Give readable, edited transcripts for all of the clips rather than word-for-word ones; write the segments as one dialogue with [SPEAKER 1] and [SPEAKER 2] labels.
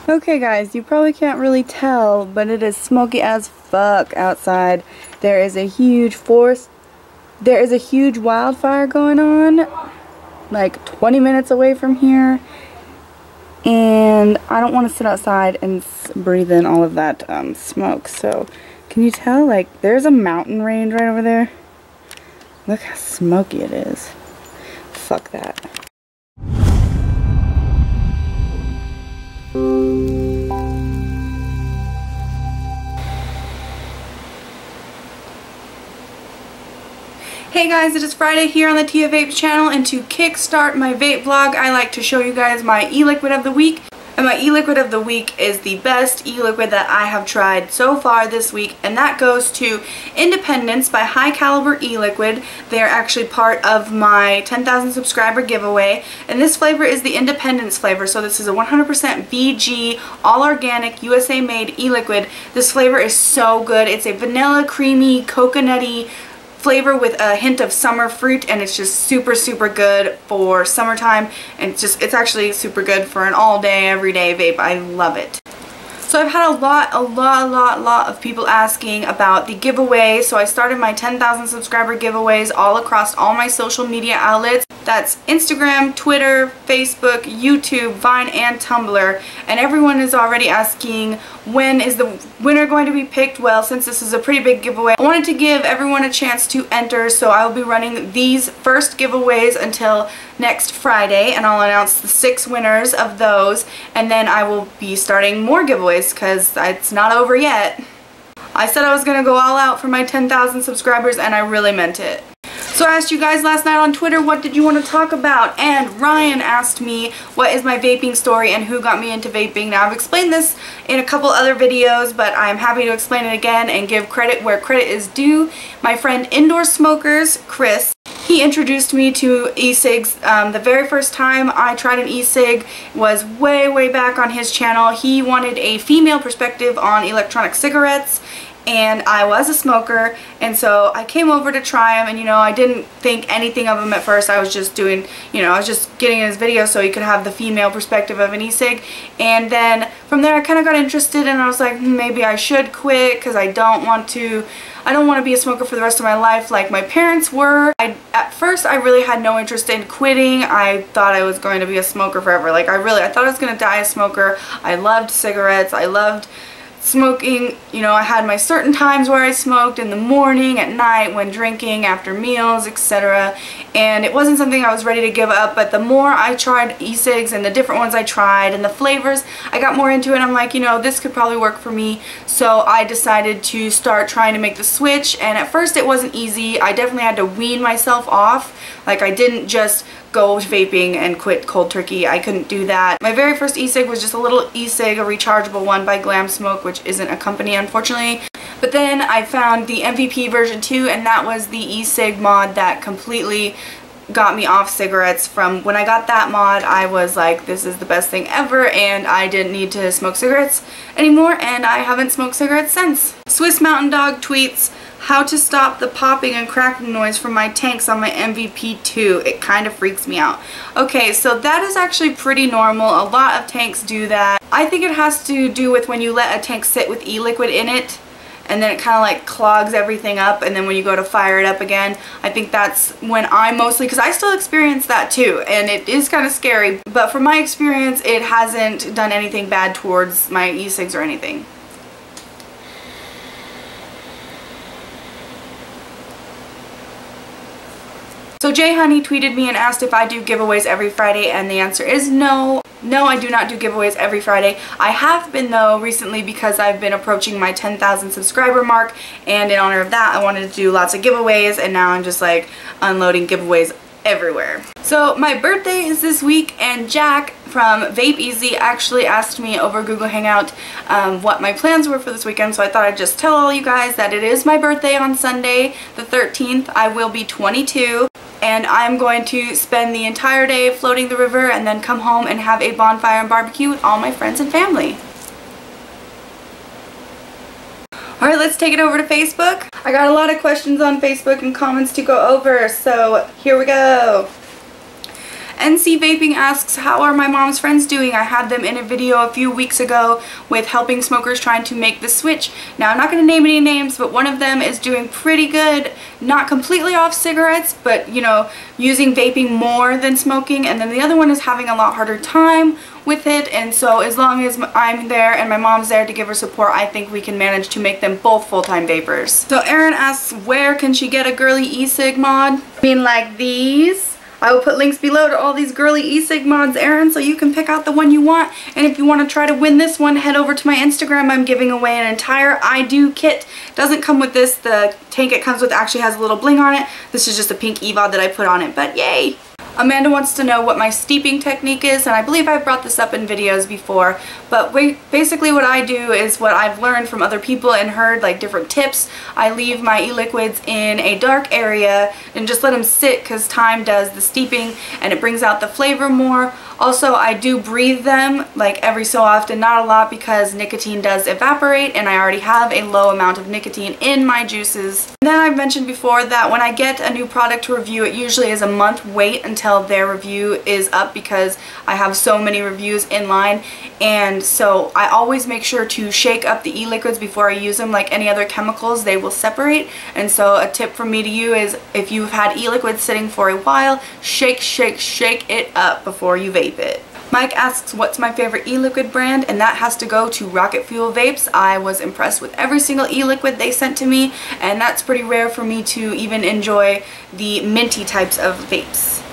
[SPEAKER 1] Okay guys, you probably can't really tell, but it is smoky as fuck outside. There is a huge wildfire going on, like 20 minutes away from here. And I don't want to sit outside and breathe in all of that smoke. So, can you tell? Like, there's a mountain range right over there. Look how smoky it is. Fuck that. Hey guys, it is Friday here on the TiaVapes channel, and to kickstart my vape vlog, I like to show you guys my e-liquid of the week. And my e-liquid of the week is the best e-liquid that I have tried so far this week, and that goes to Independence by High Caliber e-liquid. They are actually part of my 10,000 subscriber giveaway, and this flavor is the Independence flavor. So this is a 100% VG, all organic, USA made e-liquid. This flavor is so good. It's a vanilla, creamy, coconutty flavor with a hint of summer fruit, and it's just super good for summertime, and it's actually super good for an all day, everyday vape. I love it. So I've had a lot of people asking about the giveaway. So I started my 10,000 subscriber giveaways all across all my social media outlets. That's Instagram, Twitter, Facebook, YouTube, Vine, and Tumblr. And everyone is already asking, when is the winner going to be picked? Well, since this is a pretty big giveaway, I wanted to give everyone a chance to enter. So I will be running these first giveaways until next Friday, and I'll announce the 6 winners of those. And then I will be starting more giveaways because it's not over yet. I said I was going to go all out for my 10,000 subscribers, and I really meant it. So I asked you guys last night on Twitter, what did you want to talk about? And Ryan asked me, what is my vaping story and who got me into vaping? Now, I've explained this in a couple other videos, but I'm happy to explain it again and give credit where credit is due. My friend Indoor Smokers, Chris, he introduced me to e-cigs. The very first time I tried an e-cig was way back on his channel. He wanted a female perspective on electronic cigarettes, and I was a smoker, and so I came over to try him, and I didn't think anything of him at first. I was just doing, I was just getting in his video so he could have the female perspective of an e-cig. And then from there I kind of got interested, and I was like, maybe I should quit because I don't want to be a smoker for the rest of my life like my parents were. At first I really had no interest in quitting. I thought I was going to be a smoker forever. Like I thought I was going to die a smoker. I loved cigarettes. I loved smoking. I had my certain times where I smoked, in the morning, at night, when drinking, after meals, etc. And it wasn't something I was ready to give up, but the more I tried e-cigs and the different ones I tried and the flavors, I got more into it. I'm like, this could probably work for me. So I decided to start trying to make the switch, and at first it wasn't easy. I definitely had to wean myself off. Like, I didn't just go vaping and quit cold turkey. I couldn't do that. My very first e-cig was just a little e-cig, a rechargeable one by Glam Smoke, which isn't a company, unfortunately. But then I found the MVP version 2, and that was the e-cig mod that completely got me off cigarettes. From when I got that mod, I was like, this is the best thing ever, and I didn't need to smoke cigarettes anymore, and I haven't smoked cigarettes since. Swiss Mountain Dog tweets, how to stop the popping and cracking noise from my tanks on my MVP2. It kind of freaks me out. Okay, so that is actually pretty normal. A lot of tanks do that. I think it has to do with when you let a tank sit with e-liquid in it, and then it kind of like clogs everything up, and then when you go to fire it up again, I think that's when I mostly, because I still experience that too, and it is kind of scary, but from my experience it hasn't done anything bad towards my e-cigs or anything. So Jay Honey tweeted me and asked if I do giveaways every Friday, and the answer is no. No, I do not do giveaways every Friday. I have been though recently, because I've been approaching my 10,000 subscriber mark, and in honor of that I wanted to do lots of giveaways, and now I'm just like unloading giveaways everywhere. So my birthday is this week, and Jack from Vape Easy actually asked me over Google Hangout what my plans were for this weekend, so I thought I'd just tell all you guys that it is my birthday on Sunday the 13th. I will be 22. And I'm going to spend the entire day floating the river and then come home and have a bonfire and barbecue with all my friends and family. Alright, let's take it over to Facebook. I got a lot of questions on Facebook and comments to go over, so here we go. NC Vaping asks, how are my mom's friends doing? I had them in a video a few weeks ago with helping smokers trying to make the switch. Now, I'm not going to name any names, but one of them is doing pretty good. Not completely off cigarettes, but, you know, using vaping more than smoking. And then the other one is having a lot harder time with it. And so as long as I'm there and my mom's there to give her support, I think we can manage to make them both full-time vapors. So Erin asks, where can she get a girly e-cig mod? I mean, like these. I will put links below to all these girly e-cig mods, Erin, so you can pick out the one you want. And if you want to try to win this one, head over to my Instagram. I'm giving away an entire I Do kit. Doesn't come with this. The tank it comes with actually has a little bling on it. This is just a pink EVOD that I put on it, but yay! Amanda wants to know what my steeping technique is, and I believe I've brought this up in videos before, but basically what I do is what I've learned from other people and heard, like different tips. I leave my e-liquids in a dark area and just let them sit because time does the steeping and it brings out the flavor more. Also, I do breathe them like every so often, not a lot because nicotine does evaporate and I already have a low amount of nicotine in my juices. And then I've mentioned before that when I get a new product to review, it usually is a month wait until their review is up because I have so many reviews in line, and so I always make sure to shake up the e-liquids before I use them. Like any other chemicals, they will separate, and so a tip from me to you is if you've had e-liquids sitting for a while, shake it up before you vape it. Mike asks, what's my favorite e-liquid brand? And that has to go to Rocket Fuel Vapes. I was impressed with every single e-liquid they sent to me, and that's pretty rare for me to even enjoy the minty types of vapes.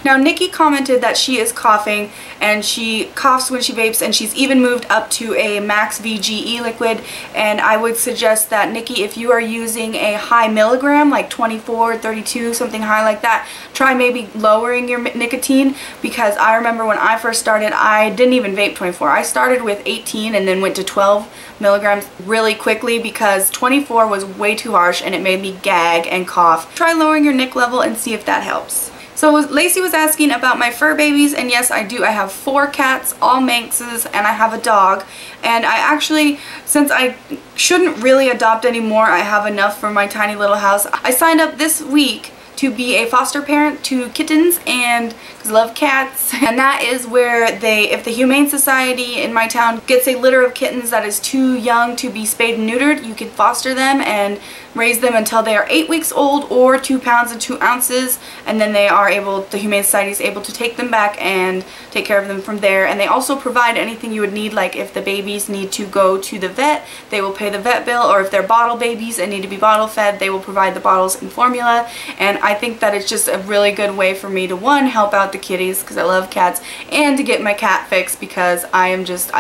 [SPEAKER 1] Now, Nikki commented that she is coughing and she coughs when she vapes, and she's even moved up to a max VG e-liquid, and I would suggest that, Nikki, if you are using a high milligram like 24, 32, something high like that, try maybe lowering your nicotine, because I remember when I first started, I didn't even vape 24. I started with 18 and then went to 12 milligrams really quickly because 24 was way too harsh and it made me gag and cough. Try lowering your nic level and see if that helps. So Lacey was asking about my fur babies, and yes, I do. I have 4 cats, all Manxes, and I have a dog. And I actually, since I shouldn't really adopt anymore, I have enough for my tiny little house. I signed up this week to be a foster parent to kittens, and because I love cats, and that is where if the Humane Society in my town gets a litter of kittens that is too young to be spayed and neutered, you can foster them and raise them until they are 8 weeks old or 2 pounds and 2 ounces, and then the Humane Society is able to take them back and take care of them from there. And they also provide anything you would need, like if the babies need to go to the vet, they will pay the vet bill, or if they're bottle babies and need to be bottle fed, they will provide the bottles and formula. And I think that it's just a really good way for me to, one, help out the kitties because I love cats, and to get my cat fix because I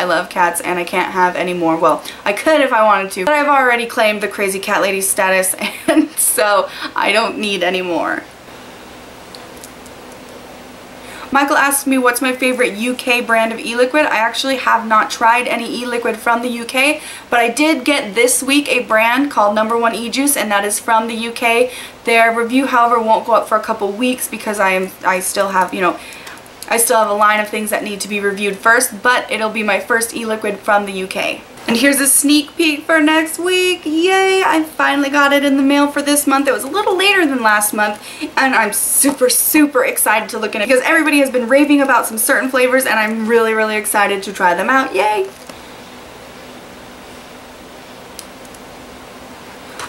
[SPEAKER 1] love cats and I can't have any more. Well, I could if I wanted to, but I've already claimed the crazy cat lady status, and so I don't need any more. Michael asked me what's my favorite UK brand of e-liquid. I actually have not tried any e-liquid from the UK, but I did get this week a brand called No. 1 E-Juice, and that is from the UK. Their review, however, won't go up for a couple weeks because I still have a line of things that need to be reviewed first, but it'll be my first e-liquid from the UK. And here's a sneak peek for next week. Yay! I finally got it in the mail for this month. It was a little later than last month, and I'm super excited to look at it because everybody has been raving about some certain flavors, and I'm really excited to try them out. Yay!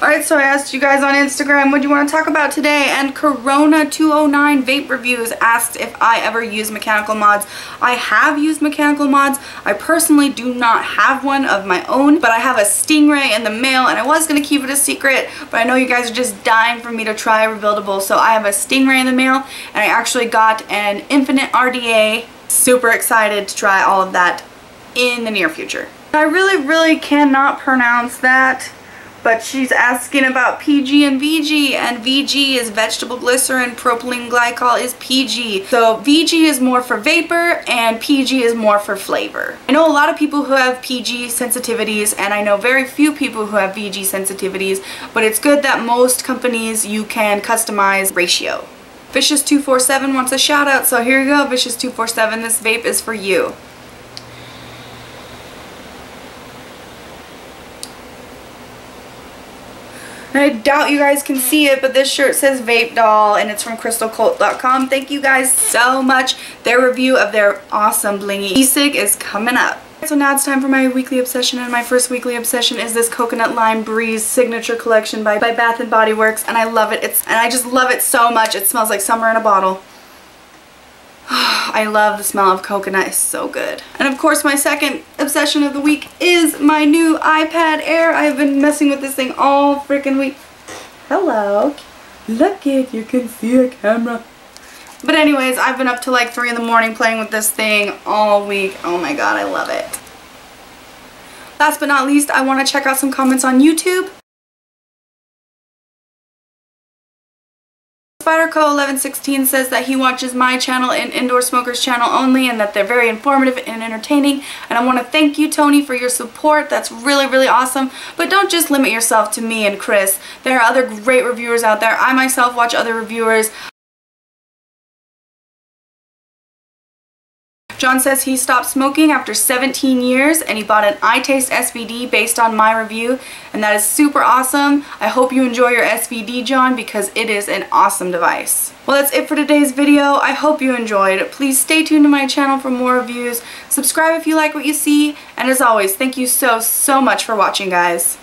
[SPEAKER 1] Alright, so I asked you guys on Instagram, what do you want to talk about today? And Corona209 Vape Reviews asked if I ever use mechanical mods. I have used mechanical mods. I personally do not have one of my own, but I have a Stingray in the mail, and I was going to keep it a secret, but I know you guys are just dying for me to try a rebuildable, so I have a Stingray in the mail, and I actually got an Infinite RDA. Super excited to try all of that in the near future. I really cannot pronounce that, but she's asking about PG and VG, and VG is vegetable glycerin, propylene glycol is PG. So VG is more for vapor and PG is more for flavor. I know a lot of people who have PG sensitivities, and I know very few people who have VG sensitivities, but it's good that most companies you can customize ratio. Vicious247 wants a shout out, so here you go, Vicious247, this vape is for you. And I doubt you guys can see it, but this shirt says Vape Doll, and it's from crystalcult.com. Thank you guys so much. Their review of their awesome blingy e-cig is coming up. So now it's time for my weekly obsession, and my first weekly obsession is this Coconut Lime Breeze Signature Collection by Bath & Body Works, and I love it. And I just love it so much. It smells like summer in a bottle. I love the smell of coconut. It's so good. And of course, my second obsession of the week is my new iPad Air. I've been messing with this thing all freaking week. Hello. Look it, you can see the camera. But anyways, I've been up till like 3 in the morning playing with this thing all week. Oh my god, I love it. Last but not least, I want to check out some comments on YouTube. SpiderCo1116 says that he watches my channel and Indoor Smokers channel only, and that they're very informative and entertaining. And I want to thank you, Tony, for your support. That's really, really awesome. But don't just limit yourself to me and Chris. There are other great reviewers out there. I myself watch other reviewers. John says he stopped smoking after 17 years and he bought an iTaste SVD based on my review, and that is super awesome. I hope you enjoy your SVD, John, because it is an awesome device. Well, that's it for today's video. I hope you enjoyed. Please stay tuned to my channel for more reviews. Subscribe if you like what you see, and as always, thank you so much for watching, guys.